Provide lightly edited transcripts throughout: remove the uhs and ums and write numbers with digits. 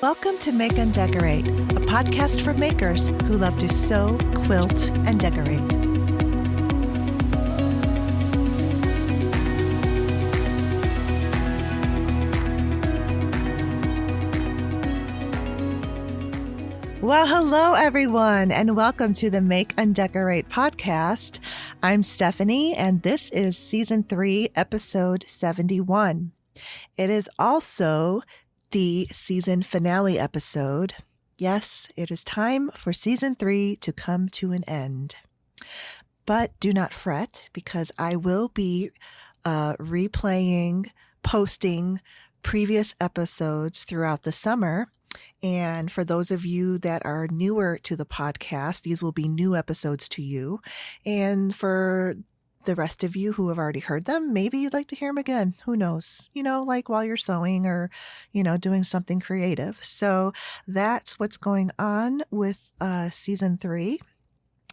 Welcome to Make and Decorate, a podcast for makers who love to sew, quilt, and decorate. Well, hello, everyone, and welcome to the Make and Decorate podcast. I'm Stephanie, and this is Season 3, Episode 71. It is also the season finale episode. Yes, it is time for Season 3 to come to an end. But do not fret, because I will be replaying, posting previous episodes throughout the summer. And for those of you that are newer to the podcast, these will be new episodes to you. And for the rest of you who have already heard them, maybe you'd like to hear them again. Who knows? Like while you're sewing or, doing something creative. So that's what's going on with Season 3.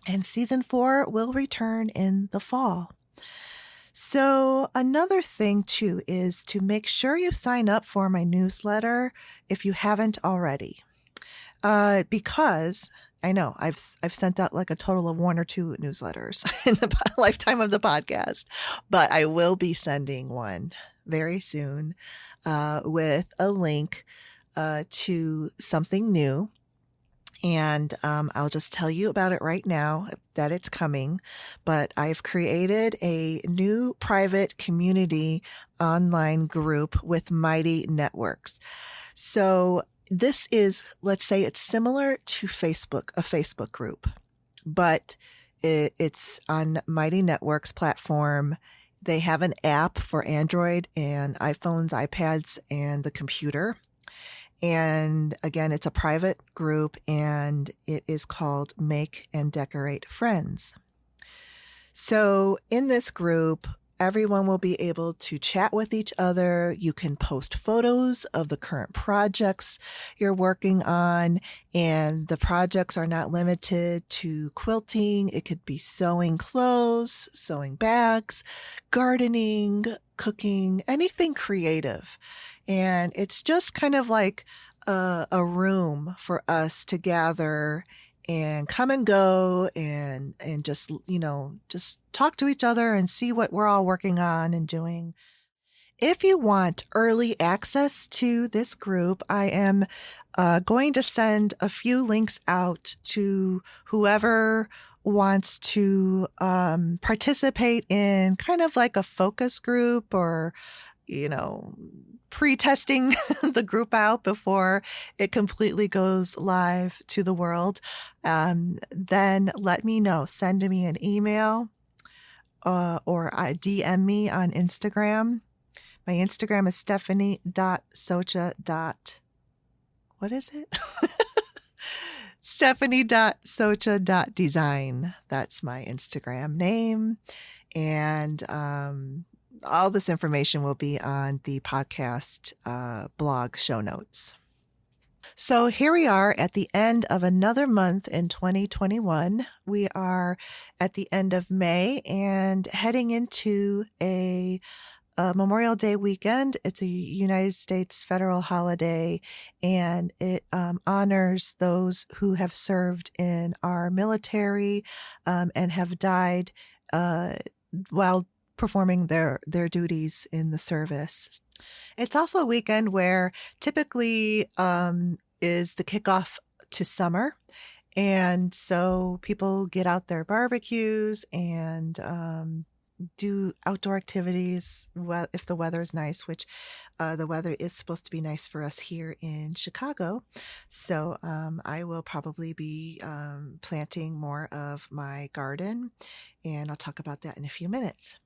And Season 4 will return in the fall. So another thing, too, is to make sure you sign up for my newsletter if you haven't already. Because I know I've sent out like a total of 1 or 2 newsletters in the lifetime of the podcast, but I will be sending one very soon with a link to something new. And I'll just tell you about it right now that it's coming. But I've created a new private community online group with Mighty Networks. So this is, let's say it's similar to Facebook, a Facebook group, but it's on Mighty Networks platform. They have an app for Android and iPhones, iPads, and the computer. And again, it's a private group and it is called Make and Decorate Friends. So in this group, everyone will be able to chat with each other. You can post photos of the current projects you're working on, and the projects are not limited to quilting. It could be sewing clothes, sewing bags, gardening, cooking, anything creative. And it's just kind of like a room for us to gather and come and go and just, just talk to each other and see what we're all working on and doing. If you want early access to this group, I am going to send a few links out to whoever wants to participate in kind of like a focus group or, pre-testing the group out before it completely goes live to the world, then let me know. Send me an email or DM me on Instagram. My Instagram is stephanie.socha. What is it? stephanie.socha.design. That's my Instagram name. And all this information will be on the podcast blog show notes. So here we are at the end of another month in 2021. We are at the end of May and heading into a Memorial Day weekend. It's a United States federal holiday, and it honors those who have served in our military and have died while performing their duties in the service. It's also a weekend where typically is the kickoff to summer. And so people get out their barbecues and do outdoor activities if the weather is nice, which the weather is supposed to be nice for us here in Chicago. So I will probably be planting more of my garden, and I'll talk about that in a few minutes.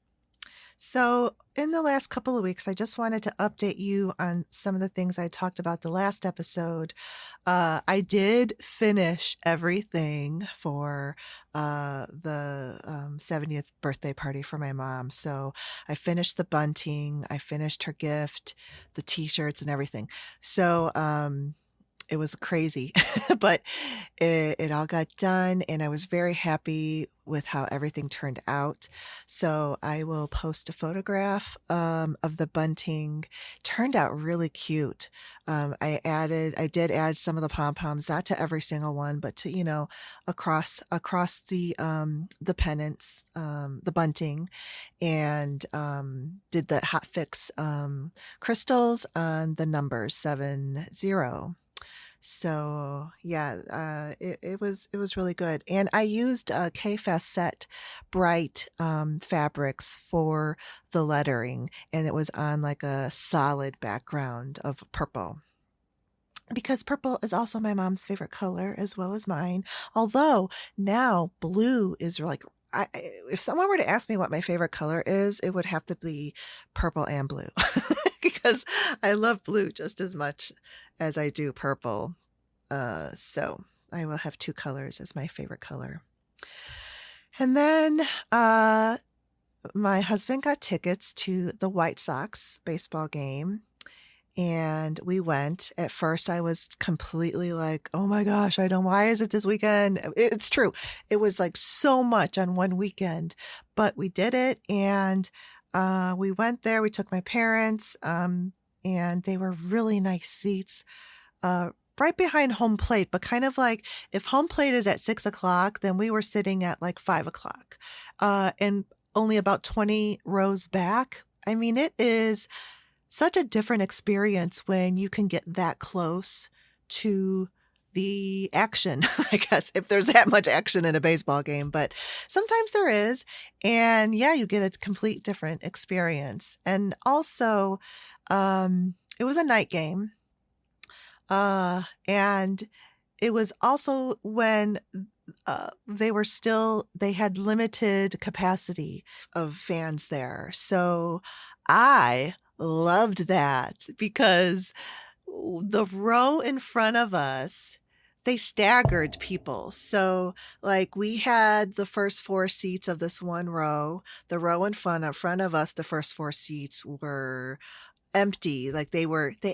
So in the last couple of weeks, I just wanted to update you on some of the things I talked about the last episode. I did finish everything for the 70th birthday party for my mom. So I finished the bunting, I finished her gift, the t-shirts and everything. So it was crazy, but it all got done, and I was very happy with how everything turned out. So I will post a photograph of the bunting. Turned out really cute. I did add some of the pom poms, not to every single one, but to across the pennants, the bunting, and did the hot fix crystals on the number 70. So yeah, it was really good, and I used K-Facet bright fabrics for the lettering, and it was on like a solid background of purple. Because purple is also my mom's favorite color as well as mine. Although now blue is like, if someone were to ask me what my favorite color is, it would have to be purple and blue because I love blue just as much as I do purple. So I will have two colors as my favorite color. And then my husband got tickets to the White Sox baseball game. And we went. At first, I was completely like, oh my gosh, why is it this weekend? It's true. It was like so much on one weekend, but we did it. And we went there. We took my parents, and they were really nice seats, right behind home plate, but kind of like if home plate is at 6 o'clock, then we were sitting at like 5 o'clock, and only about 20 rows back. I mean, it is such a different experience when you can get that close to the action, I guess, if there's that much action in a baseball game, but sometimes there is. And yeah, you get a complete different experience. And also, it was a night game. And it was also when they had limited capacity of fans there. So I loved that because the row in front of us, they staggered people. So like we had the first four seats of this one row. The row in front of us, the first four seats were empty. Like they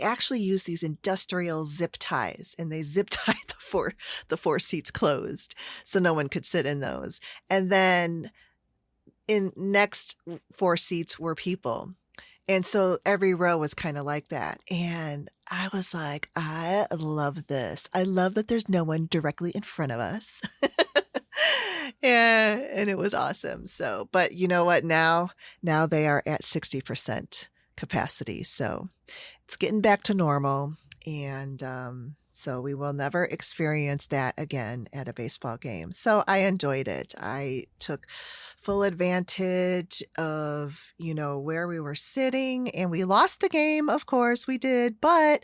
actually used these industrial zip ties, and they zip tied the four seats closed so no one could sit in those. And then in next four seats were people. And so every row was kind of like that. And I was like, I love this. I love that there's no one directly in front of us. And it was awesome. So, but you know what? Now they are at 60% capacity. So it's getting back to normal. And so we will never experience that again at a baseball game. So I enjoyed it. I took full advantage of, where we were sitting, and we lost the game. Of course we did, but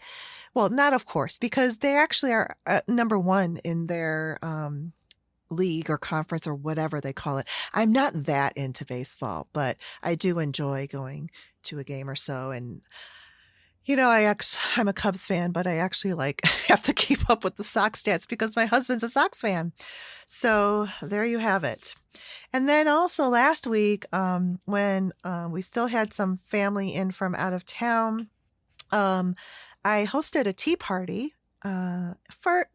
well, not of course, because they actually are number one in their league or conference or whatever they call it. I'm not that into baseball, but I do enjoy going to a game or so. And I'm a Cubs fan, but I actually have to keep up with the Sox stats because my husband's a Sox fan. So there you have it. And then also last week, when we still had some family in from out of town, I hosted a tea party for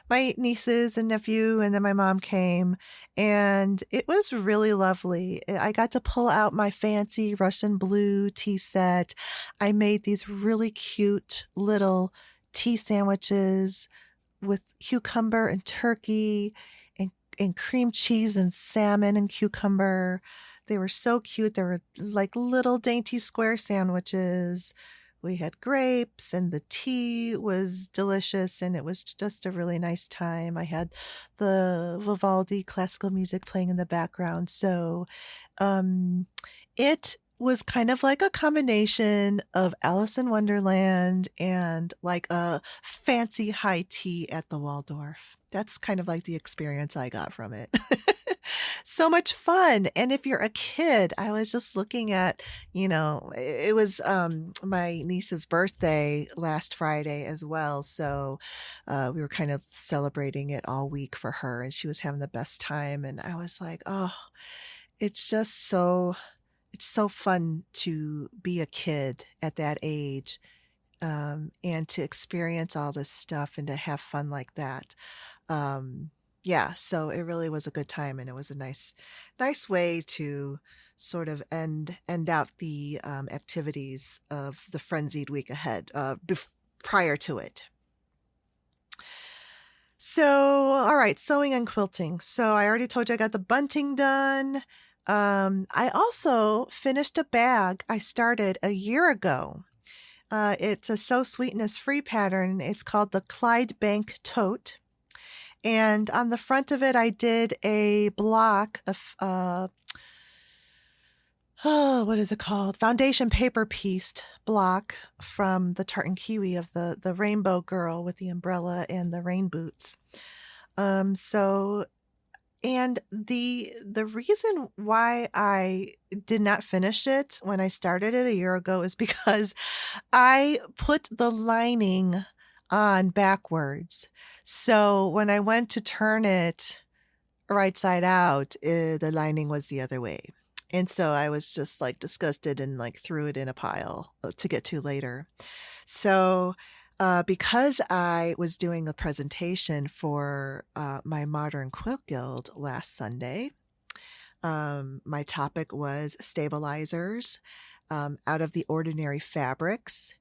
my nieces and nephew, and then my mom came, and it was really lovely. I got to pull out my fancy Russian blue tea set. I made these really cute little tea sandwiches with cucumber and turkey and cream cheese and salmon and cucumber. They were so cute. They were like little dainty square sandwiches. We had grapes, and the tea was delicious, and it was just a really nice time. I had the Vivaldi classical music playing in the background. So it was kind of like a combination of Alice in Wonderland and like a fancy high tea at the Waldorf. That's kind of like the experience I got from it. So much fun. And if you're a kid, I was just looking at, it was my niece's birthday last Friday as well. So we were kind of celebrating it all week for her, and she was having the best time. And I was like, oh, it's so fun to be a kid at that age. and to experience all this stuff and to have fun like that. Yeah, so it really was a good time, and it was a nice way to sort of end out the activities of the frenzied week ahead, prior to it. So, all right, sewing and quilting. So I already told you I got the bunting done. I also finished a bag I started a year ago. It's a Sew Sweetness free pattern. It's called the Clydebank Tote. And on the front of it, I did a block of, what is it called? Foundation paper pieced block from the Tartan Kiwi of the rainbow girl with the umbrella and the rain boots. So, and the reason why I did not finish it when I started it a year ago is because I put the lining on backwards. So when I went to turn it right side out, the lining was the other way. And so I was just like disgusted and like threw it in a pile to get to later. So because I was doing a presentation for my Modern Quilt Guild last Sunday, my topic was stabilizers out of the ordinary fabrics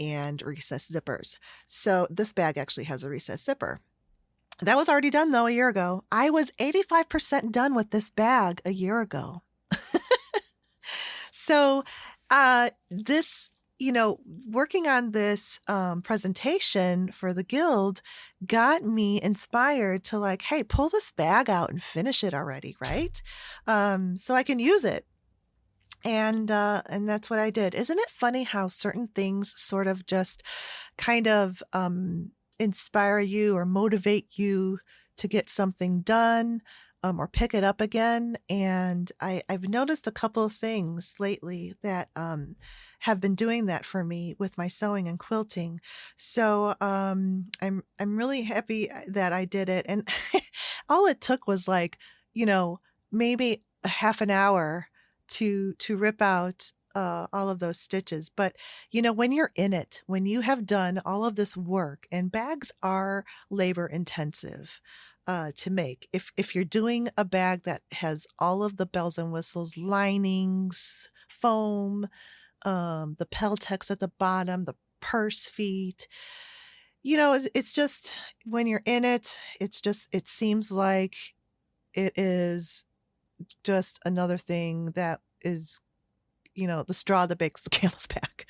and recessed zippers. So this bag actually has a recessed zipper. That was already done though a year ago. I was 85% done with this bag a year ago. So this, working on this presentation for the guild got me inspired to like, hey, pull this bag out and finish it already, right? So I can use it. And that's what I did. Isn't it funny how certain things sort of just kind of inspire you or motivate you to get something done or pick it up again? And I've noticed a couple of things lately that have been doing that for me with my sewing and quilting. So I'm really happy that I did it. And all it took was like, maybe a half an hour to rip out all of those stitches. But, when you're in it, when you have done all of this work, and bags are labor intensive to make. If you're doing a bag that has all of the bells and whistles, linings, foam, the Peltex at the bottom, the purse feet, it's just, when you're in it, it seems like it is just another thing that is, the straw that breaks the camel's back.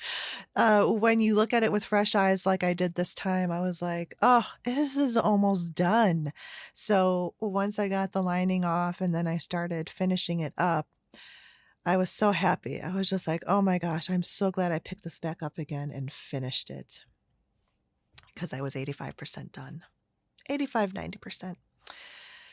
When you look at it with fresh eyes, like I did this time, I was like, oh, this is almost done. So once I got the lining off and then I started finishing it up, I was so happy. I was just like, oh my gosh, I'm so glad I picked this back up again and finished it, because I was 85% done. 85, 90%.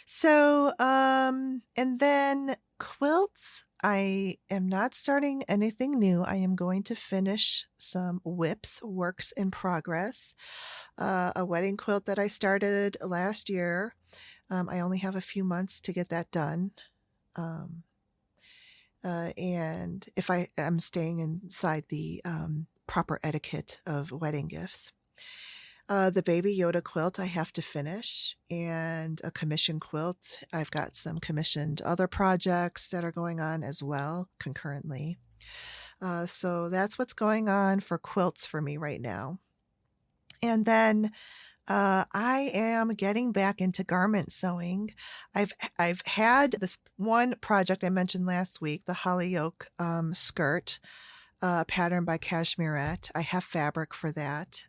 So, and then quilts, I am not starting anything new. I am going to finish some WIPs, works in progress, a wedding quilt that I started last year. I only have a few months to get that done. And if I'm staying inside the proper etiquette of wedding gifts. The Baby Yoda quilt I have to finish, and a commission quilt. I've got some commissioned other projects that are going on as well concurrently. So that's what's going on for quilts for me right now. And then I am getting back into garment sewing. I've had this one project I mentioned last week, the Hollyoak skirt. Pattern by Cashmerette. I have fabric for that.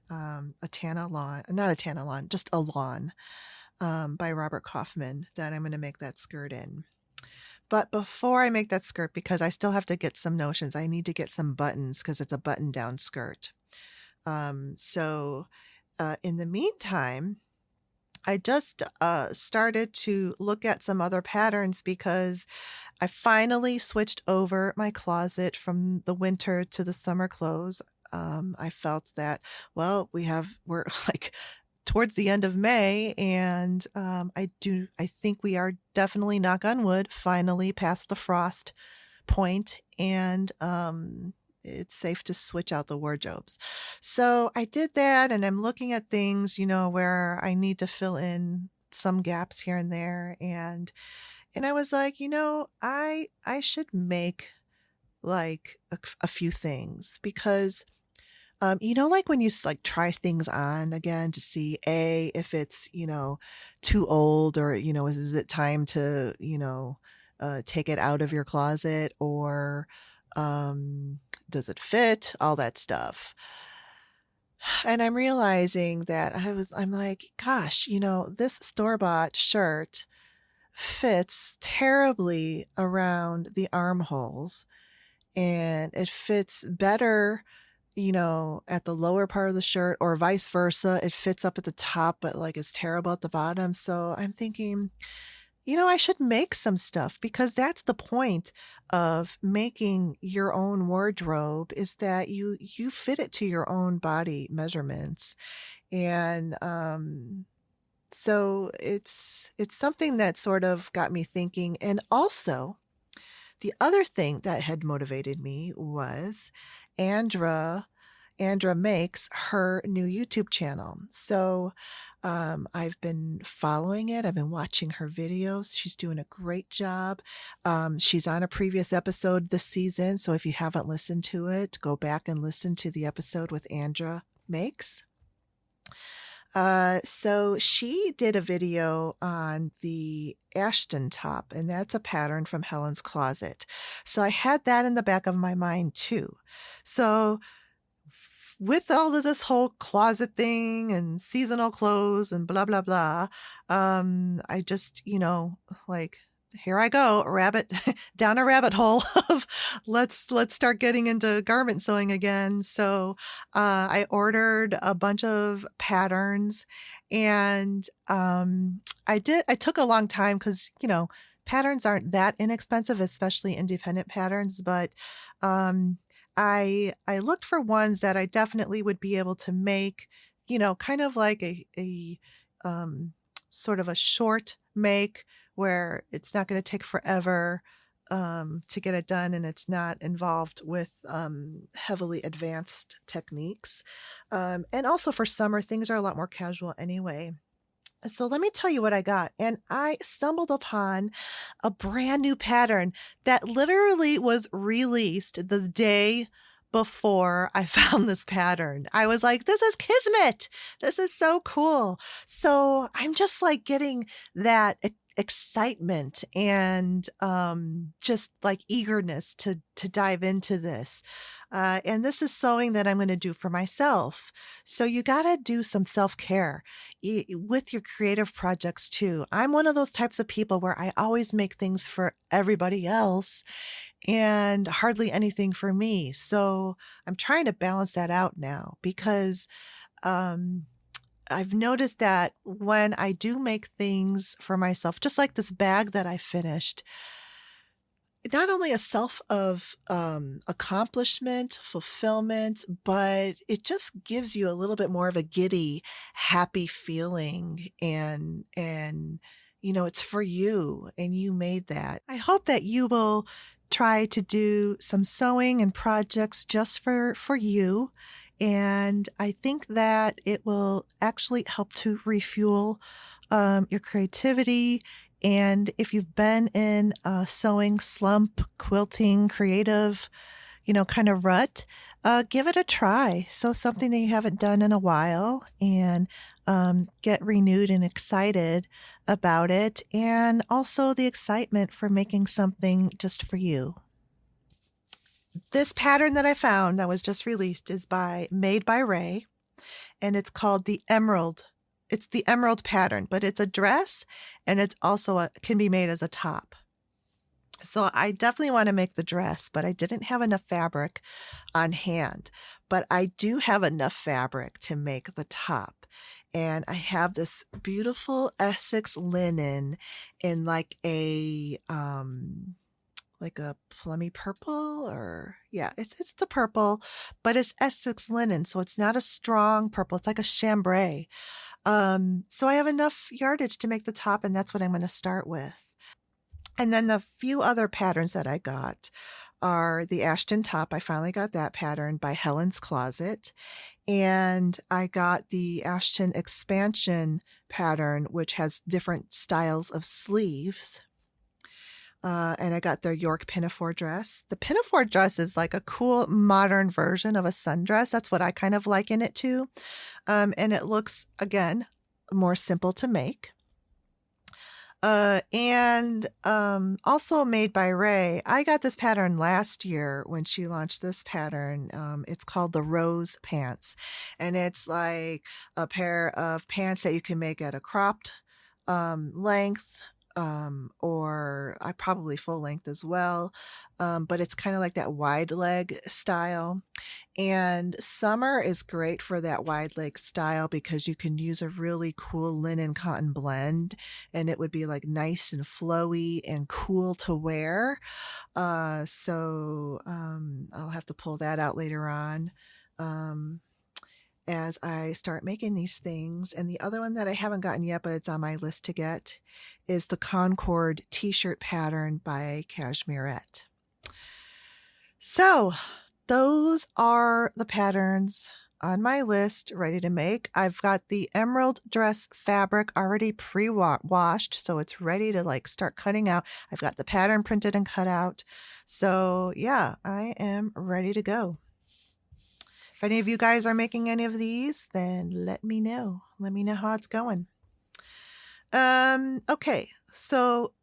Just a lawn by Robert Kaufman that I'm going to make that skirt in. But before I make that skirt, because I still have to get some notions, I need to get some buttons because it's a button down skirt. So in the meantime, I just started to look at some other patterns because I finally switched over my closet from the winter to the summer clothes. I felt that, well, we're like towards the end of May, and I think we are definitely, knock on wood, finally past the frost point, and it's safe to switch out the wardrobes. So I did that, and I'm looking at things, where I need to fill in some gaps here and there. And I was like, I should make like a few things because like when you like try things on again to see if it's, too old, or, is it time to, take it out of your closet, or um, does it fit, all that stuff. And I'm realizing that I'm like, gosh, this store-bought shirt fits terribly around the armholes, and it fits better, at the lower part of the shirt, or vice versa. It fits up at the top, but like it's terrible at the bottom. So I'm thinking, I should make some stuff, because that's the point of making your own wardrobe, is that you fit it to your own body measurements. And so it's something that sort of got me thinking. And also, the other thing that had motivated me was Andra. Andra makes her new YouTube channel. So I've been following it. I've been watching her videos. She's doing a great job. She's on a previous episode this season. So if you haven't listened to it, go back and listen to the episode with Andra Makes. So she did a video on the Ashton top, and that's a pattern from Helen's Closet. So I had that in the back of my mind too. So with all of this whole closet thing and seasonal clothes and blah, blah, blah, I just, like, here I go, down a rabbit hole of let's start getting into garment sewing again. So I ordered a bunch of patterns, and I took a long time because, patterns aren't that inexpensive, especially independent patterns, but I looked for ones that I definitely would be able to make, kind of like a sort of a short make, where it's not going to take forever to get it done, and it's not involved with heavily advanced techniques. And also for summer, things are a lot more casual anyway. So let me tell you what I got. And I stumbled upon a brand new pattern that literally was released the day before I found this pattern. I was like, this is kismet. This is so cool. So I'm just like getting that excitement and just like eagerness to dive into this. And this is sewing that I'm going to do for myself. So you got to do some self-care with your creative projects too. I'm one of those types of people where I always make things for everybody else and hardly anything for me. So I'm trying to balance that out now, because I've noticed that when I do make things for myself, just like this bag that I finished, not only a self of accomplishment, fulfillment, but it just gives you a little bit more of a giddy, happy feeling. And it's for you, and you made that. I hope that you will try to do some sewing and projects just for you. And I think that it will actually help to refuel your creativity. And if you've been in a sewing slump, quilting, creative, kind of rut, give it a try. So something that you haven't done in a while, and get renewed and excited about it. And also the excitement for making something just for you. This pattern that I found that was just released is made by Ray, and it's called the Emerald. It's the Emerald pattern, but it's a dress, and it's also can be made as a top. So I definitely want to make the dress, but I didn't have enough fabric on hand. But I do have enough fabric to make the top. And I have this beautiful Essex linen in like a plummy purple, or it's the purple, but it's Essex linen, so it's not a strong purple. It's like a chambray. So I have enough yardage to make the top, and that's what I'm going to start with. And then the few other patterns that I got are the Ashton Top. I finally got that pattern by Helen's Closet. And I got the Ashton Expansion pattern, which has different styles of sleeves. And I got the York pinafore dress. The pinafore dress is like a cool modern version of a sundress. That's what I kind of liken it to. And it looks, again, more simple to make. And also made by Ray. I got this pattern last year when she launched this pattern. It's called the Rose Pants, and it's like a pair of pants that you can make at a cropped length, or I probably full length as well. But it's kind of like that wide leg style. And summer is great for that wide leg style because you can use a really cool linen cotton blend, and it would be like nice and flowy and cool to wear. So I'll have to pull that out later on. As I start making these things. And the other one that I haven't gotten yet, but it's on my list to get, is the Concord t-shirt pattern by Cashmerette. So those are the patterns on my list ready to make. I've got the emerald dress fabric already pre-washed, so it's ready to like start cutting out. I've got the pattern printed and cut out. So yeah, I am ready to go. If any of you guys are making any of these, then let me know. Let me know how it's going. Okay, so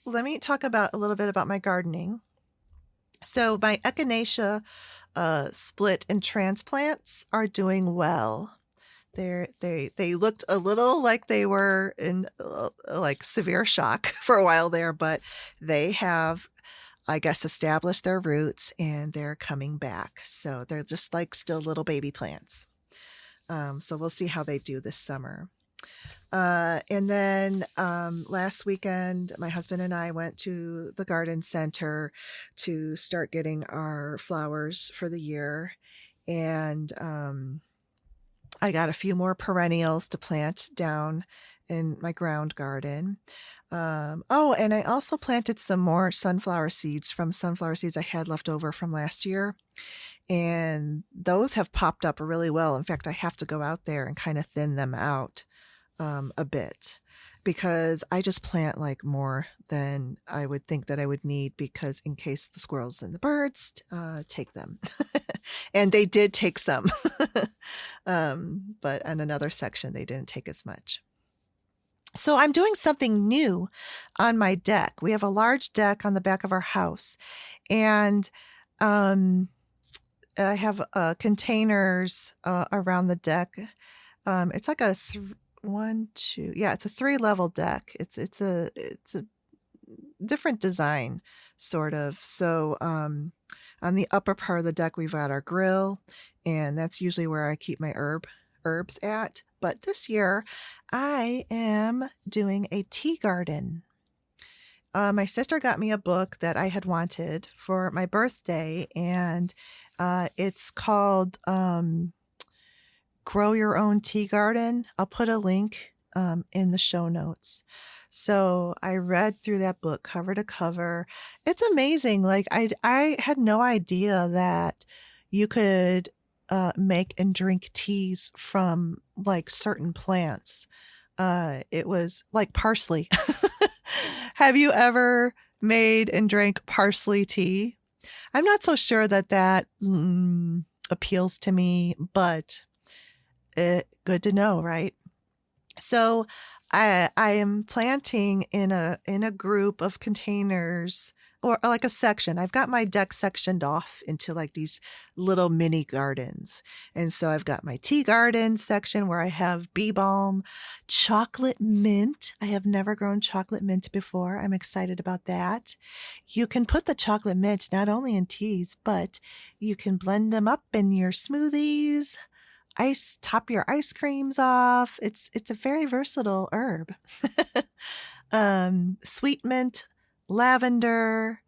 let me talk about a little bit about my gardening. So my echinacea split and transplants are doing well. They looked a little like they were in like severe shock for a while there, but they have, I guess, established their roots and they're coming back. So they're just like still little baby plants. So we'll see how they do this summer. And then last weekend, my husband and I went to the garden center to start getting our flowers for the year. And I got a few more perennials to plant down in my ground garden. Oh, and I also planted some more sunflower seeds from sunflower seeds I had left over from last year. And those have popped up really well. In fact, I have to go out there and kind of thin them out a bit, because I just plant like more than I would think that I would need, because in case the squirrels and the birds take them. And they did take some. But in another section, they didn't take as much. So I'm doing something new on my deck. We have a large deck on the back of our house, and I have containers around the deck. It's like a it's a 3-level deck. It's a different design, sort of. So on the upper part of the deck, we've got our grill, and that's usually where I keep my herbs at. But this year, I am doing a tea garden. My sister got me a book that I had wanted for my birthday, and it's called Grow Your Own Tea Garden. I'll put a link in the show notes. So I read through that book cover to cover. It's amazing. Like I had no idea that you could make and drink teas from like certain plants. It was like parsley. Have you ever made and drank parsley tea? I'm not so sure that appeals to me, but good to know, right? So I am planting in a group of containers, or like a section. I've got my deck sectioned off into like these little mini gardens. And so I've got my tea garden section where I have bee balm, chocolate mint. I have never grown chocolate mint before. I'm excited about that. You can put the chocolate mint not only in teas, but you can blend them up in your smoothies, top your ice creams off. It's a very versatile herb. Sweet mint, lavender,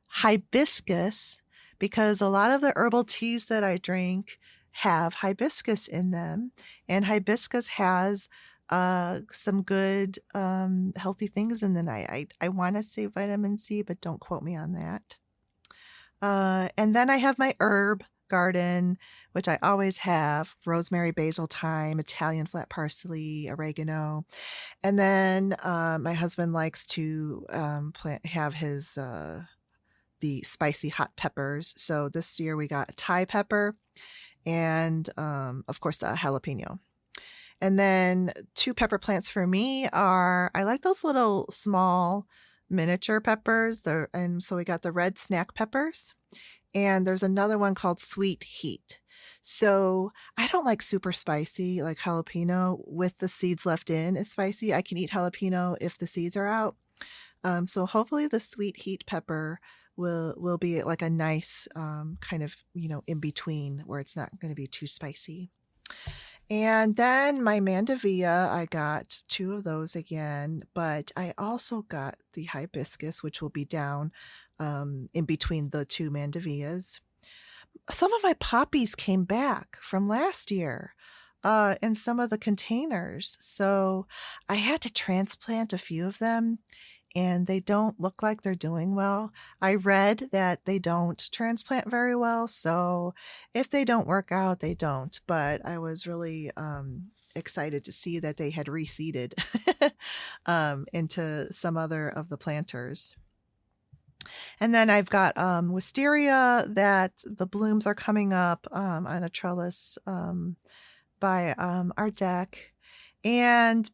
hibiscus, because a lot of the herbal teas that I drink have hibiscus in them, and hibiscus has some good healthy things in them. I want to say vitamin C, but don't quote me on that. And then I have my herb garden, which I always have: rosemary, basil, thyme, Italian flat parsley, oregano. And then my husband likes to have his the spicy hot peppers. So this year we got a Thai pepper and, of course, a jalapeno. And then two pepper plants for me are, I like those little small miniature peppers. And so we got the red snack peppers. And there's another one called Sweet Heat. So I don't like super spicy, like jalapeno with the seeds left in is spicy. I can eat jalapeno if the seeds are out. So hopefully the Sweet Heat pepper will be like a nice kind of, in between where it's not going to be too spicy. And then my mandevilla, I got two of those again, but I also got the hibiscus, which will be down in between the two mandevillas. Some of my poppies came back from last year in some of the containers. So I had to transplant a few of them, and they don't look like they're doing well. I read that they don't transplant very well, so if they don't work out, they don't. But I was really excited to see that they had reseeded into some other of the planters. And then I've got wisteria that the blooms are coming up on a trellis by our deck. And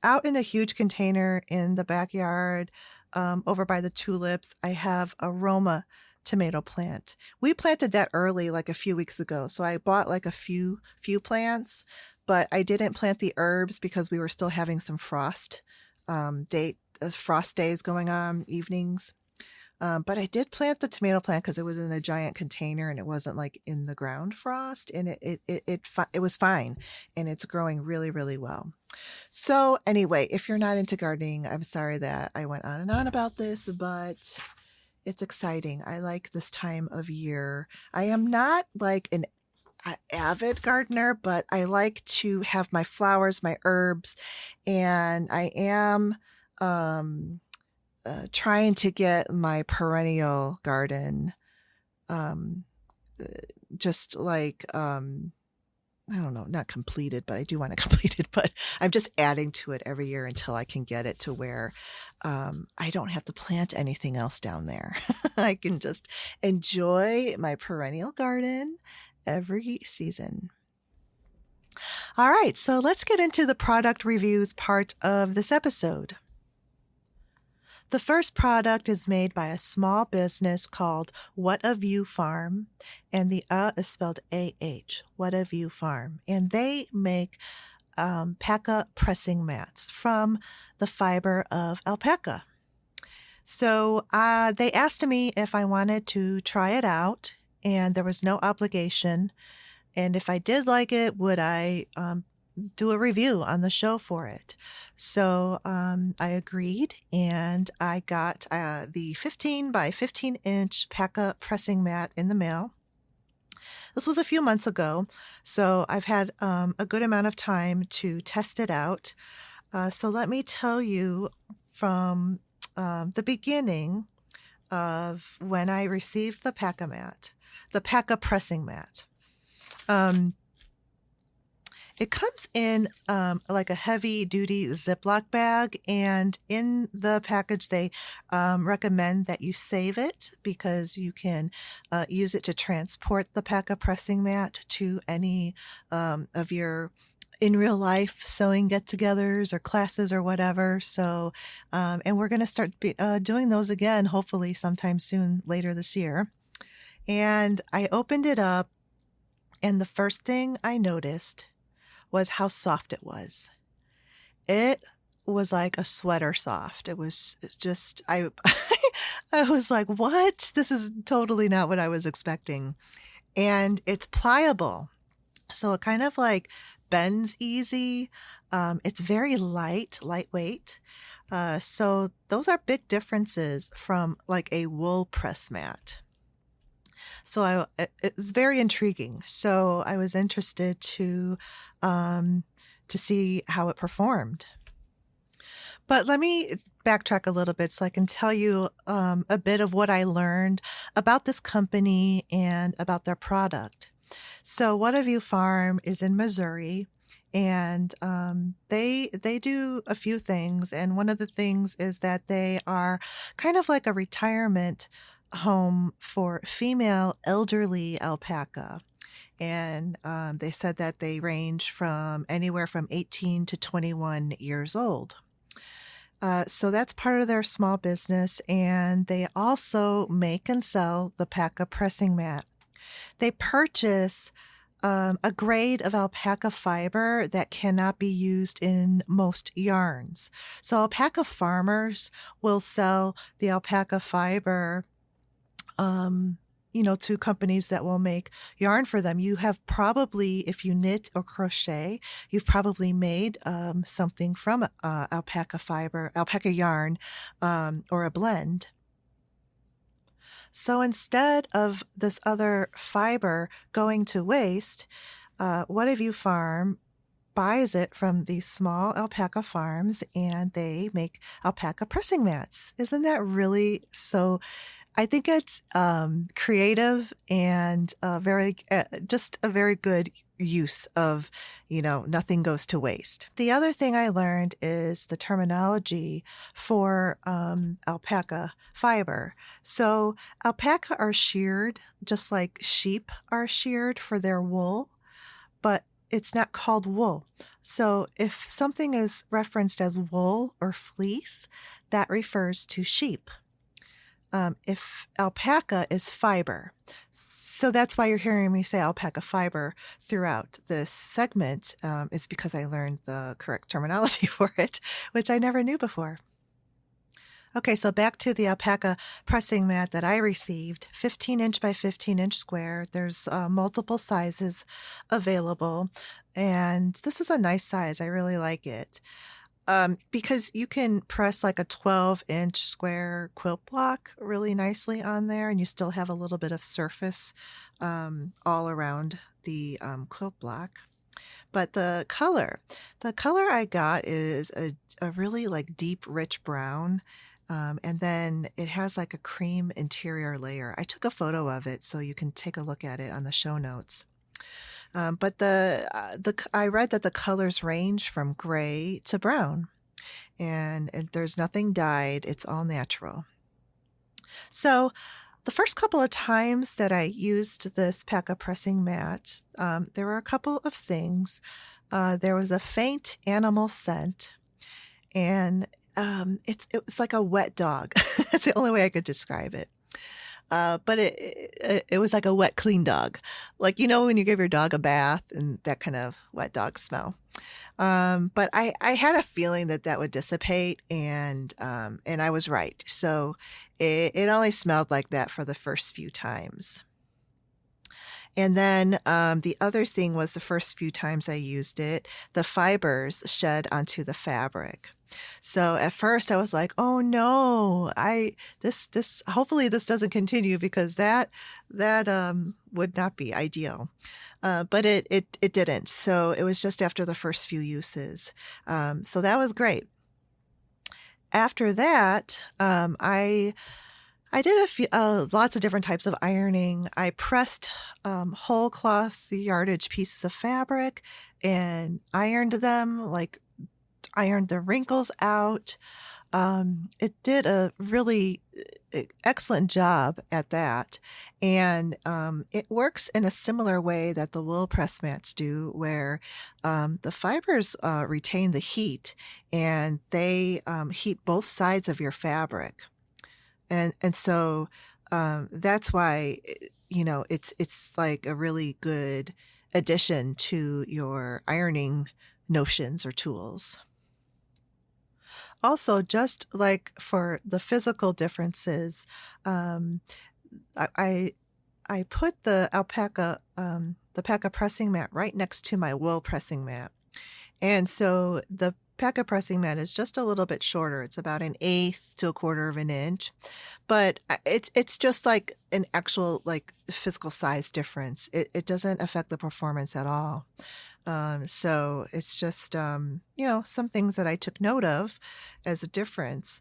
out in a huge container in the backyard over by the tulips, I have a Roma tomato plant. We planted that early, like a few weeks ago. So I bought like a few plants, but I didn't plant the herbs because we were still having some frost days going on, evenings. But I did plant the tomato plant because it was in a giant container and it wasn't like in the ground frost, and it was fine, and it's growing really, really well. So anyway, if you're not into gardening, I'm sorry that I went on and on about this, but it's exciting. I like this time of year. I am not like an avid gardener, but I like to have my flowers, my herbs, and I am trying to get my perennial garden just like I don't know, not completed, but I do want to complete it. But I'm just adding to it every year until I can get it to where I don't have to plant anything else down there. I can just enjoy my perennial garden every season. All right, so let's get into the product reviews part of this episode. The first product is made by a small business called What a View Farm, and the is spelled A-H, What a View Farm. And they make alpaca pressing mats from the fiber of alpaca. So they asked me if I wanted to try it out, and there was no obligation. And if I did like it, would I do a review on the show for it? So I agreed, and I got the 15 by 15 inch alpaca pressing mat in the mail. This was a few months ago, so I've had a good amount of time to test it out. So let me tell you from the beginning of when I received the alpaca pressing mat. It comes in like a heavy-duty Ziploc bag, and in the package they recommend that you save it because you can use it to transport the alpaca pressing mat to any of your in real life sewing get-togethers or classes or whatever. So, and we're going to start doing those again, hopefully sometime soon later this year. And I opened it up, and the first thing I noticed was how soft it was. It was like a sweater soft. It was just, I was like, what? This is totally not what I was expecting. And it's pliable. So it kind of like bends easy. It's very lightweight. So those are big differences from like a wool press mat. So it was very intriguing. So I was interested to see how it performed. But let me backtrack a little bit so I can tell you a bit of what I learned about this company and about their product. So, What Have You Farm is in Missouri, and they do a few things. And one of the things is that they are kind of like a retirement home for female elderly alpaca. And they said that they range from anywhere from 18 to 21 years old. So that's part of their small business, and they also make and sell the alpaca pressing mat. They purchase a grade of alpaca fiber that cannot be used in most yarns. So alpaca farmers will sell the alpaca fiber, um, to companies that will make yarn for them. You have probably, if you knit or crochet, you've probably made something from alpaca fiber, alpaca yarn, or a blend. So instead of this other fiber going to waste, What Have You Farm buys it from these small alpaca farms and they make alpaca pressing mats. Isn't that really so? I think it's creative and just a very good use of, nothing goes to waste. The other thing I learned is the terminology for alpaca fiber. So alpaca are sheared just like sheep are sheared for their wool, but it's not called wool. So if something is referenced as wool or fleece, that refers to sheep. If alpaca is fiber. So that's why you're hearing me say alpaca fiber throughout this segment, is because I learned the correct terminology for it, which I never knew before. Okay, so back to the alpaca pressing mat that I received, 15-inch by 15-inch square. There's multiple sizes available, and this is a nice size. I really like it. Because you can press like a 12-inch square quilt block really nicely on there, and you still have a little bit of surface all around the quilt block. But the color I got is a really like deep, rich brown. And then it has like a cream interior layer. I took a photo of it so you can take a look at it on the show notes. But I read that the colors range from gray to brown, and there's nothing dyed. It's all natural. So the first couple of times that I used this alpaca pressing mat, there were a couple of things. There was a faint animal scent, and it was like a wet dog. That's the only way I could describe it. But it was like a wet, clean dog. Like, when you give your dog a bath and that kind of wet dog smell. But I had a feeling that would dissipate, and I was right. So it only smelled like that for the first few times. And then the other thing was the first few times I used it, the fibers shed onto the fabric. So at first I was like, oh no, this hopefully this doesn't continue, because that would not be ideal. But it didn't. So it was just after the first few uses. So that was great. After that, I did lots of different types of ironing. I pressed whole cloth yardage pieces of fabric and ironed them, like ironed the wrinkles out. It did a really excellent job at that. And it works in a similar way that the wool press mats do, where the fibers retain the heat, and they heat both sides of your fabric. And so that's why, it's like a really good addition to your ironing notions or tools. Also, just like for the physical differences, I put the alpaca pressing mat right next to my wool pressing mat. And so the packet pressing mat is just a little bit shorter. It's about an eighth to a quarter of an inch, but it's just like an actual like physical size difference. It doesn't affect the performance at all. So it's just some things that I took note of as a difference.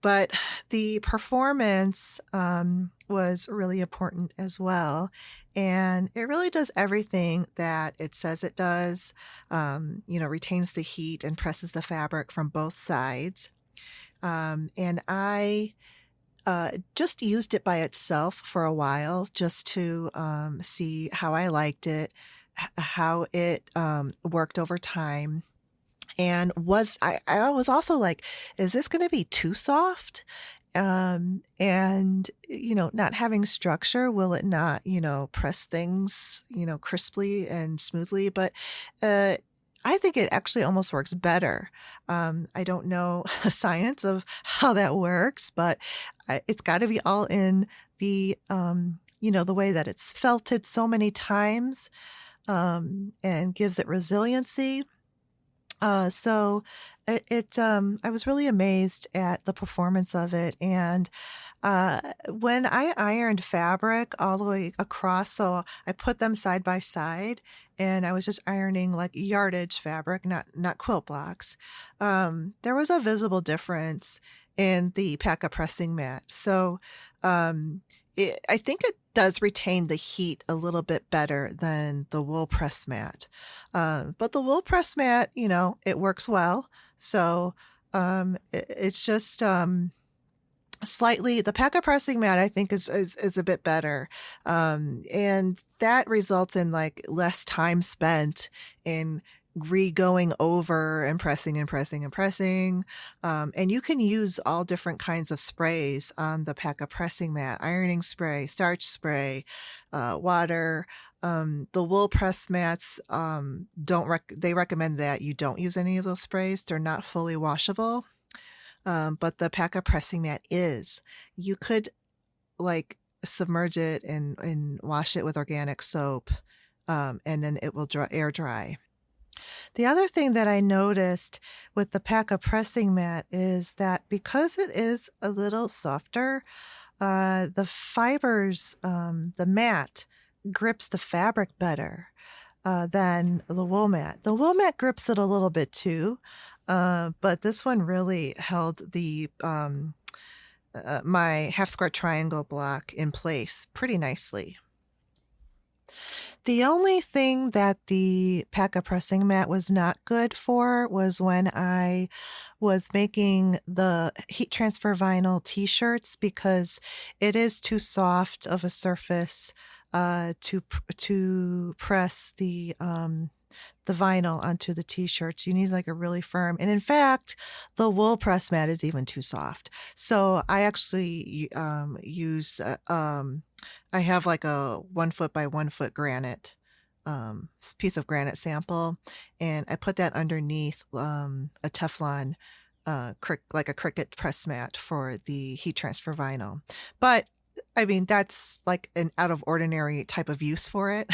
But the performance was really important as well. And it really does everything that it says it does, retains the heat and presses the fabric from both sides. And I just used it by itself for a while just to see how I liked it, how it worked over time. And I was also like, is this going to be too soft? And not having structure, will it not, press things, crisply and smoothly? But I think it actually almost works better. I don't know the science of how that works, but it's got to be all in the, the way that it's felted so many times, and gives it resiliency. So I was really amazed at the performance of it. And when I ironed fabric all the way across, so I put them side by side, and I was just ironing like yardage fabric, not quilt blocks. There was a visible difference in the packet pressing mat. So I think it does retain the heat a little bit better than the wool press mat. But the wool press mat, it works well. So it's just slightly, the packet pressing mat, I think is a bit better. And that results in like less time spent in going over and pressing and pressing and pressing. And you can use all different kinds of sprays on the packet pressing mat: ironing spray, starch spray, water. The wool press mats they recommend that you don't use any of those sprays. They're not fully washable. But the packet pressing mat is. You could like submerge it and wash it with organic soap, and then it will air dry. The other thing that I noticed with the packet pressing mat is that because it is a little softer, the fibers, the mat grips the fabric better than the wool mat. The wool mat grips it a little bit too, but this one really held the my half square triangle block in place pretty nicely. The only thing that the packet pressing mat was not good for was when I was making the heat transfer vinyl t-shirts, because it is too soft of a surface to press the vinyl onto the t-shirts. You need like a really firm, and in fact, the wool press mat is even too soft. So I actually use I have like a 1 foot by 1 foot granite piece of granite sample, and I put that underneath a Teflon like a Cricut press mat for the heat transfer vinyl. But I mean, that's like an out of ordinary type of use for it.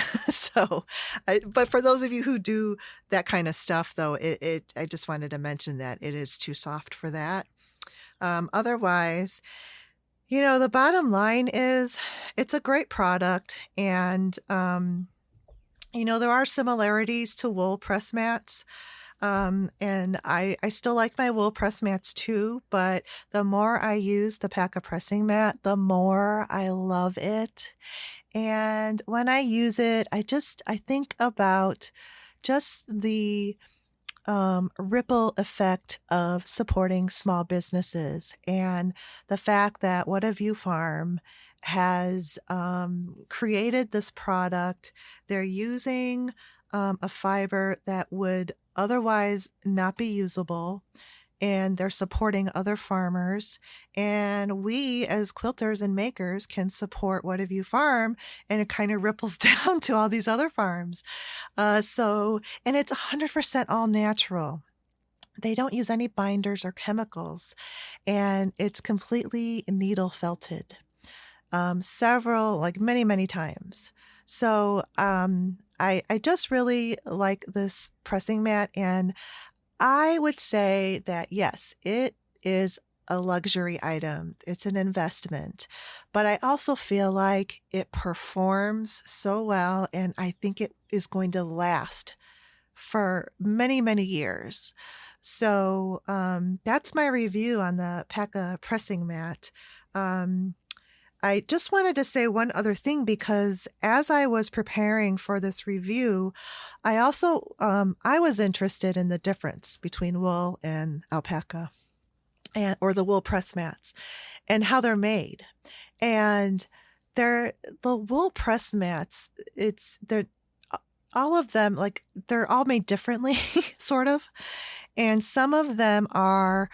But for those of you who do that kind of stuff, though, I just wanted to mention that it is too soft for that. Otherwise, the bottom line is it's a great product, and there are similarities to wool press mats. And I still like my wool press mats too, but the more I use the packet pressing mat, the more I love it. And when I use it, I think about just the ripple effect of supporting small businesses, and the fact that What a View Farm has created this product. They're using a fiber that would otherwise not be usable, and they're supporting other farmers. And we as quilters and makers can support What a View Farm, and it kind of ripples down to all these other farms. And it's 100% all natural. They don't use any binders or chemicals, and it's completely needle felted, many, many times. So I just really like this pressing mat, and I would say that yes, it is a luxury item. It's an investment. But I also feel like it performs so well, and I think it is going to last for many, many years. So that's my review on the Pekka pressing mat. Um, I just wanted to say one other thing because as I was preparing for this review, I also I was interested in the difference between wool and alpaca and or the wool press mats and how they're made. And they're the wool press mats, they're all of them like they're all made differently sort of. And some of them are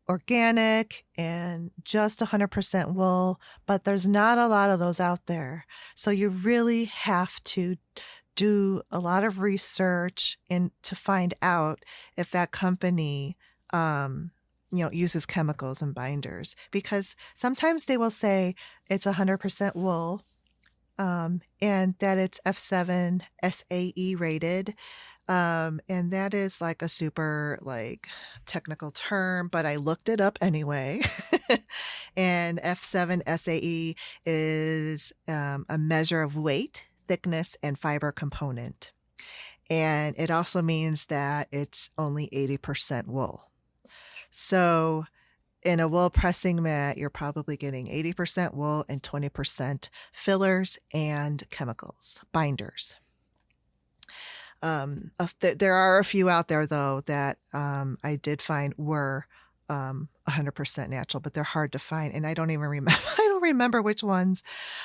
organic and just 100% wool, but there's not a lot of those out there. So you really have to do a lot of research and to find out if that company uses chemicals and binders, because sometimes they will say it's 100% wool, and that it's F7 SAE rated. And that is like a super like technical term, but I looked it up anyway. And F7 SAE is a measure of weight, thickness, and fiber component. And it also means that it's only 80% wool. So in a wool pressing mat, you're probably getting 80% wool and 20% fillers and chemicals, binders. There are a few out there, though, that I did find were 100% natural, but they're hard to find. And I don't even remember. I don't remember which ones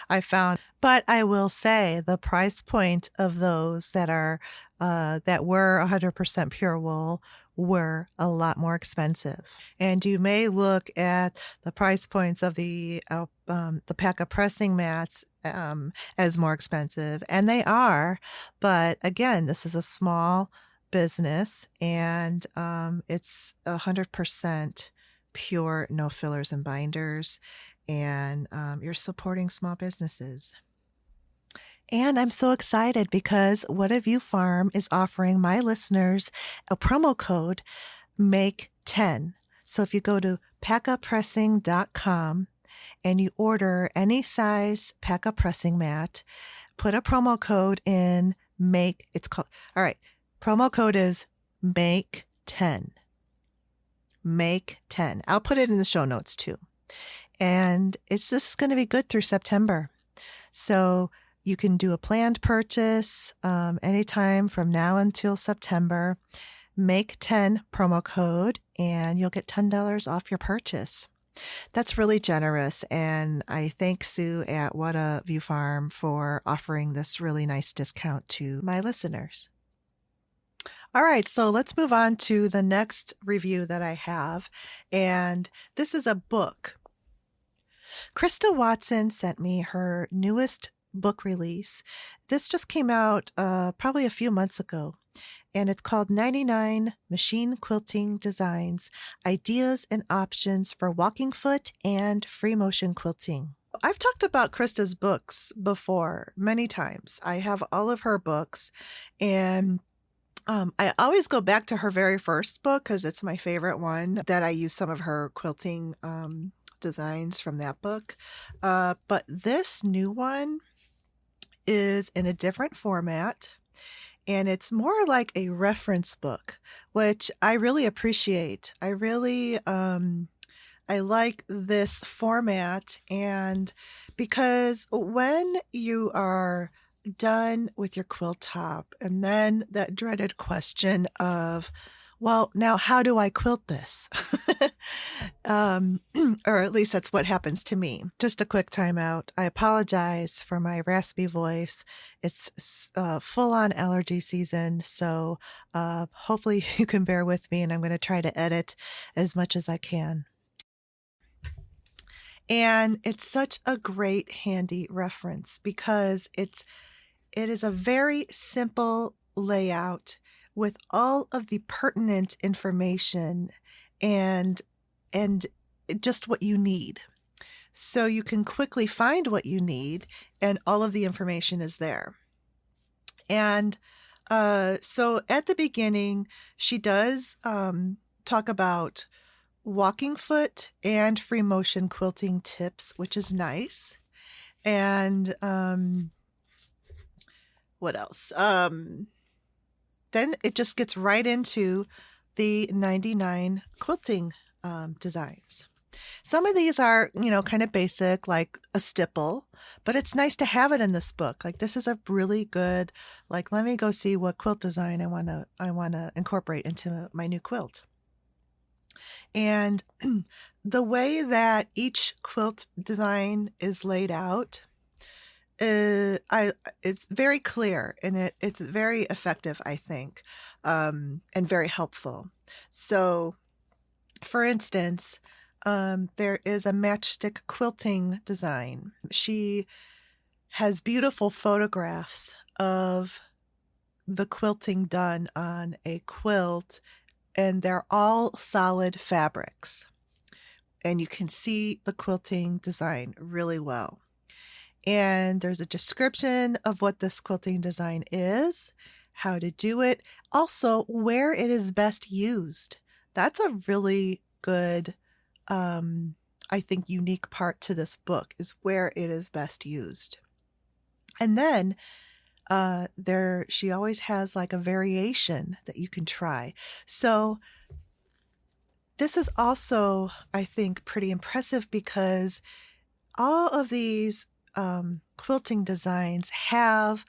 I found. But I will say the price point of those that were 100% pure wool were a lot more expensive. And you may look at the price points of the Pekka pressing mats as more expensive, and they are. But again, this is a small business, and it's 100% pure, no fillers and binders, and you're supporting small businesses. And I'm so excited because What Have You Farm is offering my listeners a promo code MAKE10. So if you go to pekkapressing.com and you order any size Pekka pressing mat, put a promo code in promo code is MAKE10. MAKE10. I'll put it in the show notes too. And this is going to be good through September. So you can do a planned purchase anytime from now until September. MAKE10 promo code, and you'll get $10 off your purchase. That's really generous, and I thank Sue at What a View Farm for offering this really nice discount to my listeners. All right, so let's move on to the next review that I have, and this is a book. Krista Watson sent me her newest book release. This just came out probably a few months ago, and it's called 99 Machine Quilting Designs, Ideas and Options for Walking Foot and Free Motion Quilting. I've talked about Krista's books before many times. I have all of her books, and I always go back to her very first book because it's my favorite one, that I use some of her quilting designs from that book. But this new one is in a different format, and it's more like a reference book, which I really appreciate. I like this format, and because when you are done with your quilt top and then that dreaded question of, well, now how do I quilt this? Or at least that's what happens to me. Just a quick timeout. I apologize for my raspy voice. It's full-on allergy season, so hopefully you can bear with me, and I'm going to try to edit as much as I can. And it's such a great handy reference because it is a very simple layout with all of the pertinent information and just what you need. So you can quickly find what you need, and all of the information is there. And So at the beginning, she does talk about walking foot and free motion quilting tips, which is nice. And what else? Then it just gets right into the 99 quilting designs. Some of these are, kind of basic, like a stipple, but it's nice to have it in this book. Like this is a really good, like, let me go see what quilt design I want to incorporate into my new quilt. And the way that each quilt design is laid out, it's very clear, and it's very effective, I think, and very helpful. So, for instance, there is a matchstick quilting design. She has beautiful photographs of the quilting done on a quilt, and they're all solid fabrics. And you can see the quilting design really well. And there's a description of what this quilting design is, how to do it, also where it is best used. That's a really good, I think, unique part to this book, is where it is best used. And then she always has like a variation that you can try. So this is also, I think, pretty impressive because all of these quilting designs have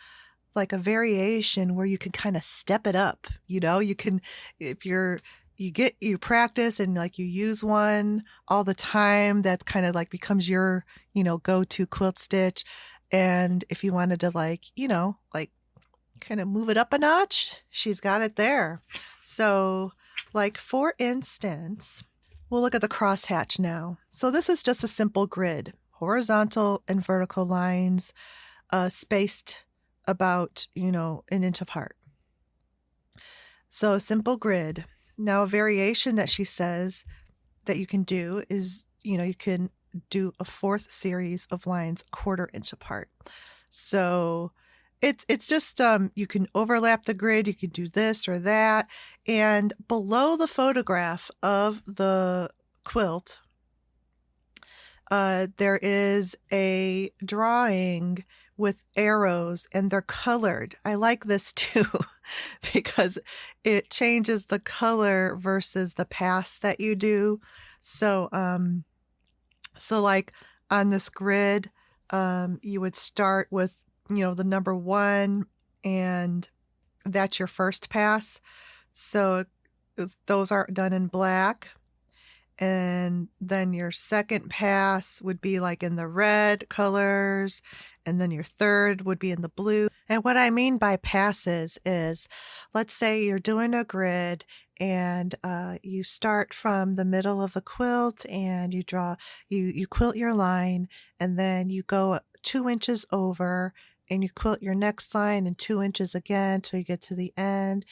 like a variation where you can kind of step it up. You can, if you practice and like you use one all the time, that kind of like becomes your, go-to quilt stitch. And if you wanted to like kind of move it up a notch, she's got it there. So like, for instance, we'll look at the crosshatch now. So this is just a simple grid, horizontal and vertical lines, spaced about, an inch apart. So a simple grid. Now a variation that she says that you can do is, you can do a fourth series of lines 1/4 inch apart. So it's just, you can overlap the grid, you can do this or that. And below the photograph of the quilt, there is a drawing with arrows, and they're colored. I like this too because it changes the color versus the pass that you do. So, like on this grid, you would start with, the number 1, and that's your first pass. So those are done in black. And then your second pass would be like in the red colors, and then your third would be in the blue. And what I mean by passes is, let's say you're doing a grid, and you start from the middle of the quilt, and you quilt your line, and then you go 2 inches over, and you quilt your next line, and 2 inches again till you get to the end.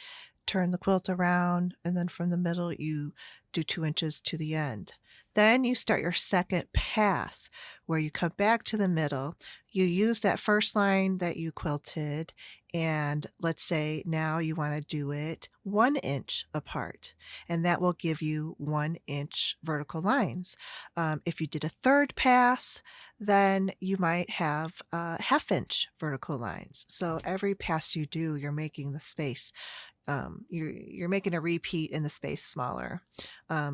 Turn the quilt around, and then from the middle you do 2 inches to the end. Then you start your second pass, where you come back to the middle. You use that first line that you quilted, and let's say now you want to do it 1 inch apart, and that will give you 1 inch vertical lines. If you did a third pass, then you might have 1/2 inch vertical lines. So every pass you do, you're making the space, you're making a repeat in the space smaller,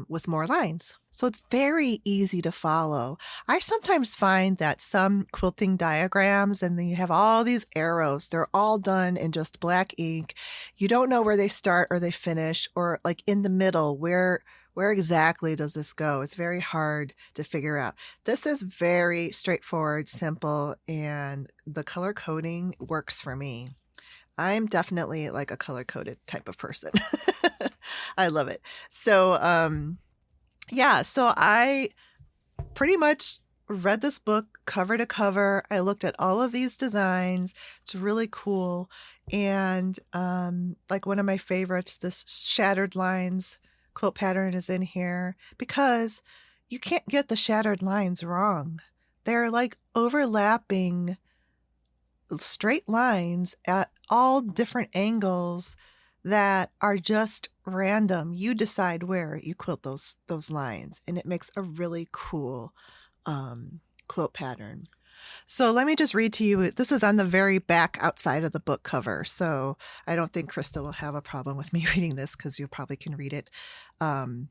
with more lines. So it's very easy to follow. I sometimes find that some quilting diagrams, and then you have all these arrows, they're all done in just black ink. You don't know where they start or they finish, or like in the middle, where exactly does this go? It's very hard to figure out. This is very straightforward, simple, and the color coding works for me. I'm definitely like a color-coded type of person. I love it. So, so I pretty much read this book cover to cover. I looked at all of these designs. It's really cool. And like one of my favorites, this shattered lines quilt pattern is in here because you can't get the shattered lines wrong. They're like overlapping straight lines at all different angles that are just random. You decide where you quilt those lines, and it makes a really cool quilt pattern. So let me just read to you. This is on the very back outside of the book cover. So I don't think Krista will have a problem with me reading this, because you probably can read it on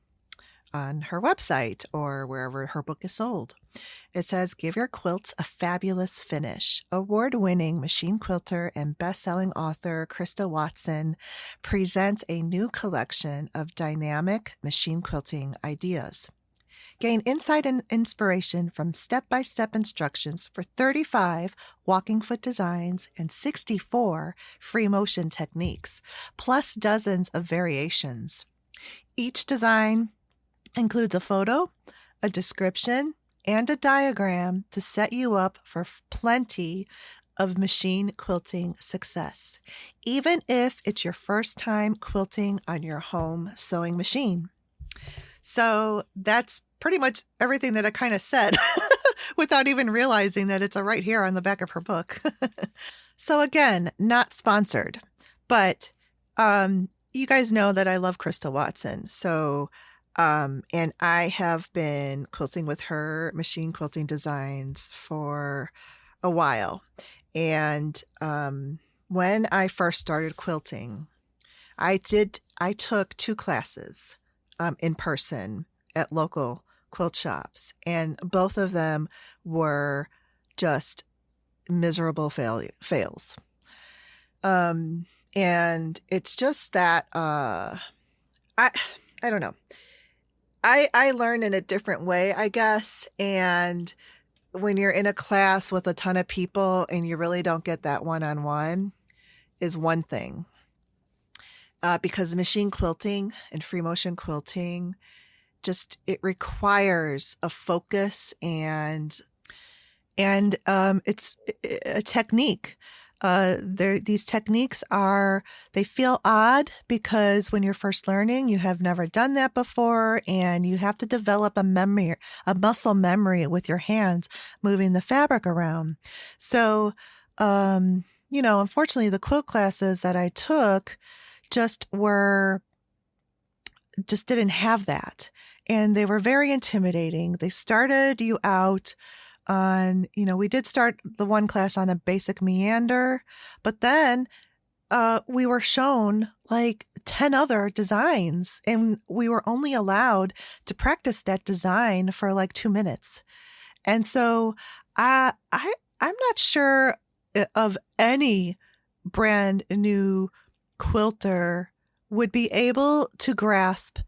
her website or wherever her book is sold. It says, "Give your quilts a fabulous finish." Award-winning machine quilter and best-selling author Krista Watson presents a new collection of dynamic machine quilting ideas. Gain insight and inspiration from step-by-step instructions for 35 walking foot designs and 64 free motion techniques, plus dozens of variations. Each design includes a photo, a description, and a diagram to set you up for plenty of machine quilting success, even if it's your first time quilting on your home sewing machine. So that's pretty much everything that I kind of said without even realizing that it's right here on the back of her book. So again, not sponsored, but you guys know that I love Krista Watson. So and I have been quilting with her machine quilting designs for a while. And when I first started quilting, I took 2 classes in person at local quilt shops, and both of them were just miserable fails. And it's just that I don't know. I learn in a different way, I guess. And when you're in a class with a ton of people and you really don't get that one-on-one is one thing. Because machine quilting and free motion quilting, it requires a focus and it's a technique. These techniques they feel odd because when you're first learning, you have never done that before, and you have to develop a muscle memory with your hands moving the fabric around. So, unfortunately, the quilt classes that I took just didn't have that. And they were very intimidating. They started you out on, we did start the one class on a basic meander, but then we were shown like 10 other designs, and we were only allowed to practice that design for like 2 minutes. And so I'm not sure of any brand new quilter would be able to grasp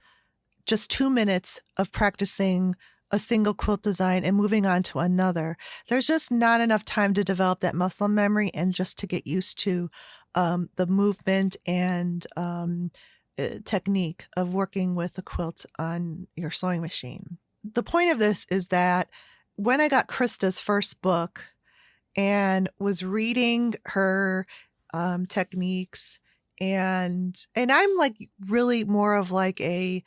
just 2 minutes of practicing a single quilt design and moving on to another. There's just not enough time to develop that muscle memory and just to get used to the movement and technique of working with a quilt on your sewing machine. The point of this is that when I got Krista's first book and was reading her techniques, and I'm like really more of like a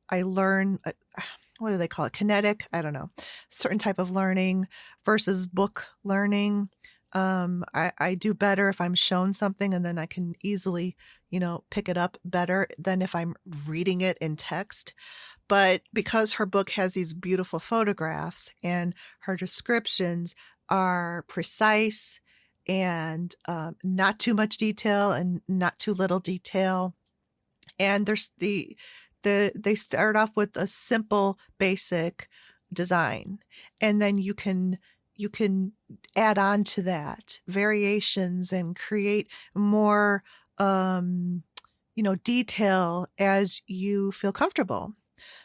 I learn, what do they call it? Kinetic? I don't know. Certain type of learning versus book learning. I do better if I'm shown something and then I can easily, pick it up better than if I'm reading it in text. But because her book has these beautiful photographs and her descriptions are precise and not too much detail and not too little detail. And there's they start off with a simple, basic design, and then you can add on to that variations and create more, detail as you feel comfortable.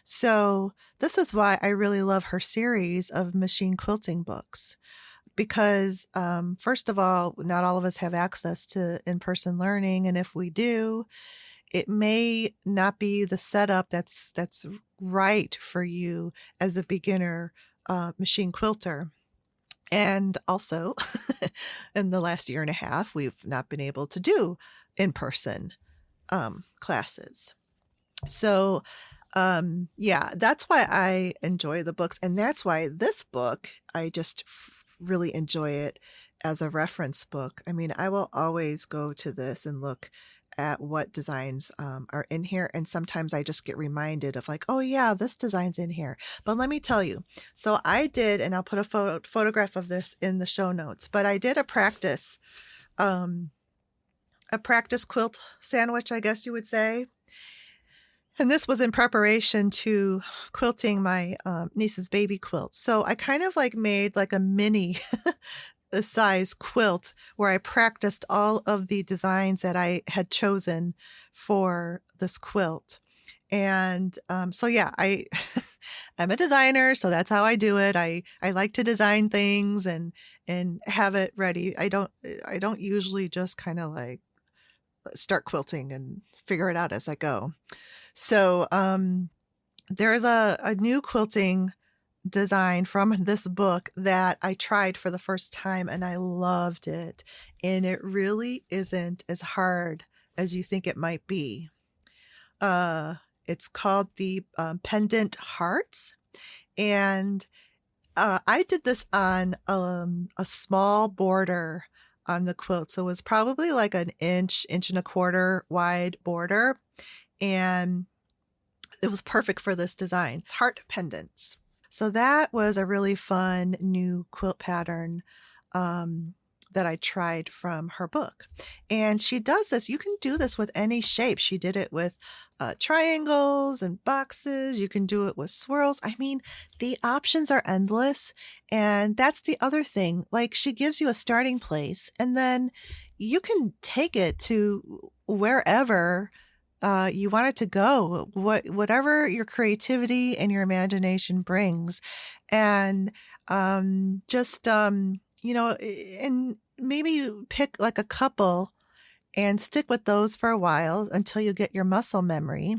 So this is why I really love her series of machine quilting books. Because first of all, not all of us have access to in-person learning, and if we do, it may not be the setup that's right for you as a beginner machine quilter. And also, in the last year and a half, we've not been able to do in-person classes. So, that's why I enjoy the books. And that's why this book, I just really enjoy it as a reference book. I mean, I will always go to this and look at what designs are in here. And sometimes I just get reminded of like, oh yeah, this design's in here. But let me tell you, so I did, and I'll put a photograph of this in the show notes, but I did um, a practice quilt sandwich, I guess you would say. And this was in preparation to quilting my niece's baby quilt. So I kind of like made like a mini size quilt where I practiced all of the designs that I had chosen for this quilt. And so yeah, I'm a designer, so that's how I do it. I like to design things and have it ready. I don't usually just kind of like start quilting and figure it out as I go. So there's a new quilting design from this book that I tried for the first time and I loved it. And it really isn't as hard as you think it might be. It's called the Pendant Hearts. And I did this on a small border on the quilt. So it was probably like an inch and a quarter wide border. And it was perfect for this design, heart pendants. So that was a really fun new quilt pattern that I tried from her book. And she does this. You can do this with any shape. She did it with triangles and boxes. You can do it with swirls. I mean, the options are endless. And that's the other thing. Like, she gives you a starting place, and then you can take it to wherever you want it to go, whatever your creativity and your imagination brings. And and maybe pick like a couple and stick with those for a while until you get your muscle memory.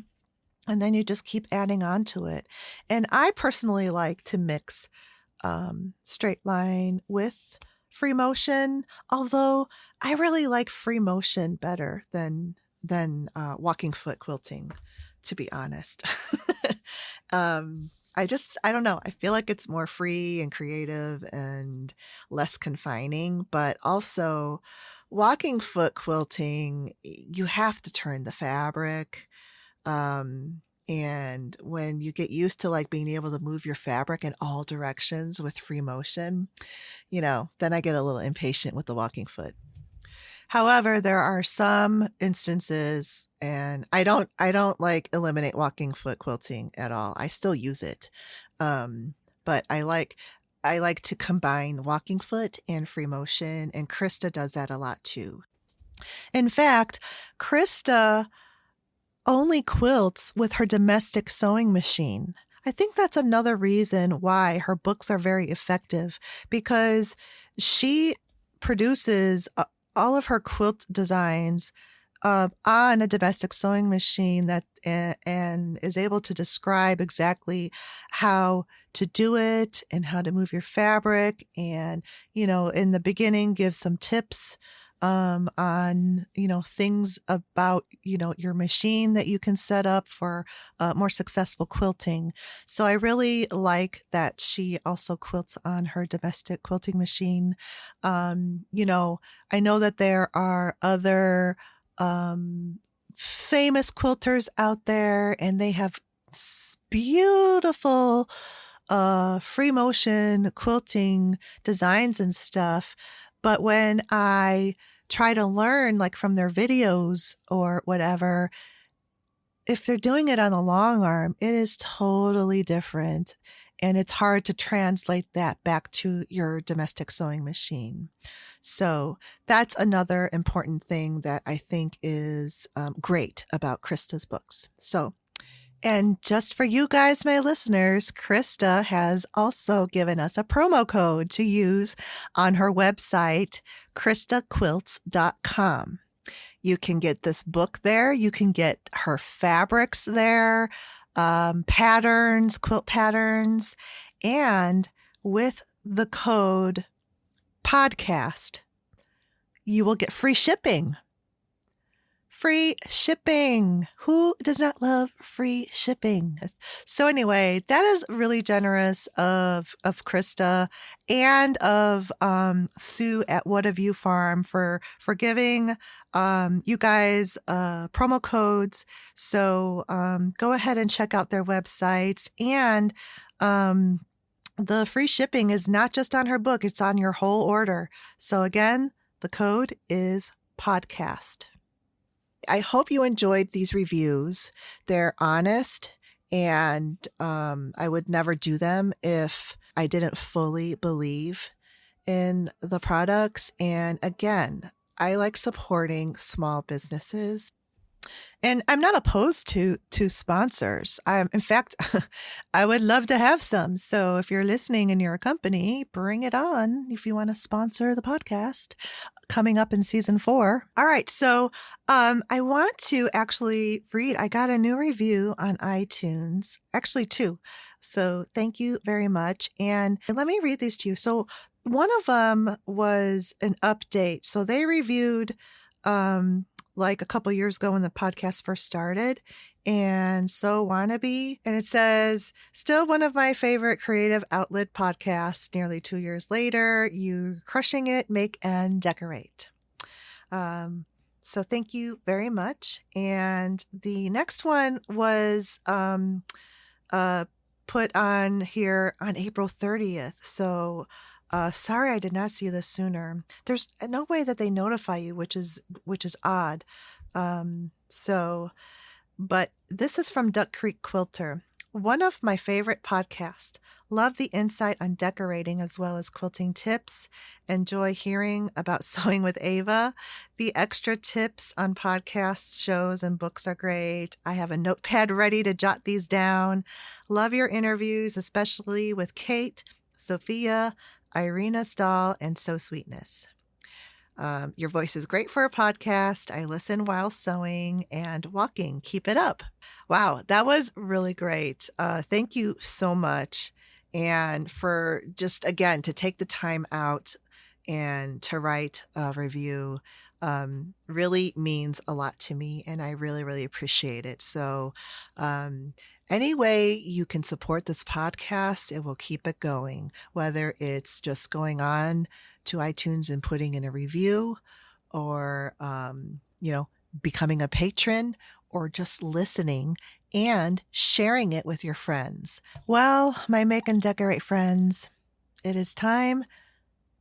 And then you just keep adding on to it. And I personally like to mix straight line with free motion, although I really like free motion better than walking foot quilting, to be honest. I don't know. I feel like it's more free and creative and less confining, but also walking foot quilting, you have to turn the fabric. And when you get used to like being able to move your fabric in all directions with free motion, then I get a little impatient with the walking foot. However, there are some instances, and I don't like eliminate walking foot quilting at all. I still use it. But I like to combine walking foot and free motion, and Krista does that a lot too. In fact, Krista only quilts with her domestic sewing machine. I think that's another reason why her books are very effective, because she produces all of her quilt designs on a domestic sewing machine and is able to describe exactly how to do it and how to move your fabric, and in the beginning give some tips on things about your machine that you can set up for more successful quilting. So I really like that she also quilts on her domestic quilting machine. I know that there are other famous quilters out there, and they have beautiful free motion quilting designs and stuff. But when I try to learn like from their videos or whatever, if they're doing it on the long arm, it is totally different. And it's hard to translate that back to your domestic sewing machine. So that's another important thing that I think is great about Krista's books. And just for you guys, my listeners, Krista has also given us a promo code to use on her website, kristaquilts.com. You can get this book there. You can get her fabrics there, patterns, quilt patterns. And with the code podcast, you will get free shipping. free shipping. Who does not love free shipping? So anyway, that is really generous of Krista and of Sue at What Have You Farm for giving you guys promo codes. So go ahead and check out their websites. And the free shipping is not just on her book, it's on your whole order. So again, the code is podcast. I hope you enjoyed these reviews. They're honest, and I would never do them if I didn't fully believe in the products. And again, I like supporting small businesses. And I'm not opposed to sponsors. In fact, I would love to have some. So if you're listening and you're a company, bring it on if you want to sponsor the podcast coming up in season 4. All right. So I want to actually read. I got a new review on iTunes, actually 2. So thank you very much. And let me read these to you. So one of them was an update. So they reviewed like a couple years ago when the podcast first started. And so Wannabe, and it says, still one of my favorite creative outlet podcasts. Nearly 2 years later, you crushing it, make and decorate. So thank you very much. And the next one was put on here on April 30th. So sorry, I did not see this sooner. There's no way that they notify you, which is odd. But this is from Duck Creek Quilter. One of my favorite podcasts. Love the insight on decorating as well as quilting tips. Enjoy hearing about sewing with Ava. The extra tips on podcasts, shows, and books are great. I have a notepad ready to jot these down. Love your interviews, especially with Kate, Sophia, Irina Stahl, and So Sweetness. Your voice is great for a podcast. I listen while sewing and walking. Keep it up. Wow, that was really great. Thank you so much. And for just, again, to take the time out and to write a review really means a lot to me. And I really, really appreciate it. So any way you can support this podcast, it will keep it going, whether it's just going on to iTunes and putting in a review, or, becoming a patron, or just listening and sharing it with your friends. Well, my Make and Decorate friends, it is time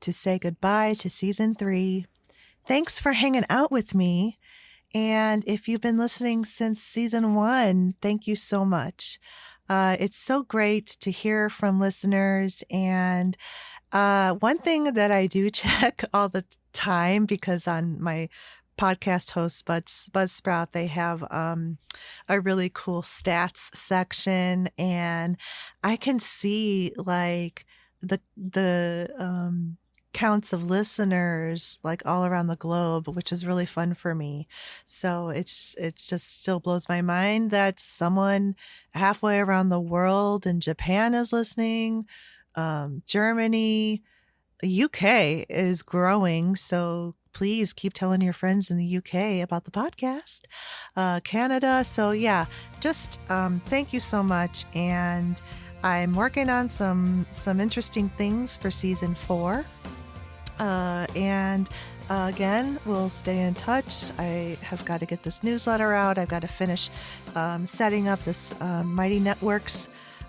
to say goodbye to season 3. Thanks for hanging out with me. And if you've been listening since season 1, thank you so much. It's so great to hear from listeners. And one thing that I do check all the time, because on my podcast host Buzzsprout, they have a really cool stats section, and I can see like the counts of listeners like all around the globe, which is really fun for me. So it's just still blows my mind that someone halfway around the world in Japan is listening. Germany, UK is growing. So please keep telling your friends in the UK about the podcast. Canada. So yeah, just thank you so much. And I'm working on some interesting things for season 4. Again, we'll stay in touch. I have got to get this newsletter out. I've got to finish setting up this Mighty Networks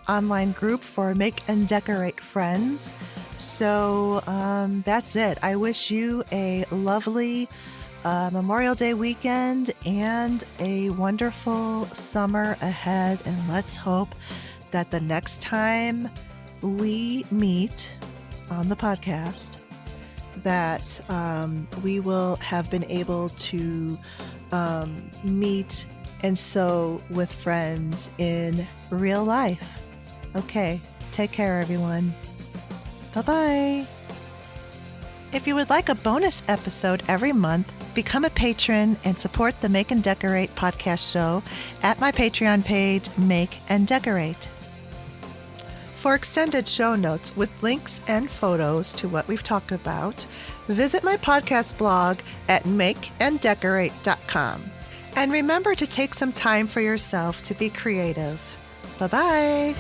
online group for Make and Decorate friends. So that's it. I wish you a lovely Memorial Day weekend and a wonderful summer ahead. And let's hope that the next time we meet on the podcast, that we will have been able to meet and sew with friends in real life. Okay, take care, everyone. Bye-bye. If you would like a bonus episode every month, become a patron and support the Make and Decorate podcast show at my Patreon page, Make and Decorate. For extended show notes with links and photos to what we've talked about, visit my podcast blog at makeanddecorate.com. And remember to take some time for yourself to be creative. Bye-bye.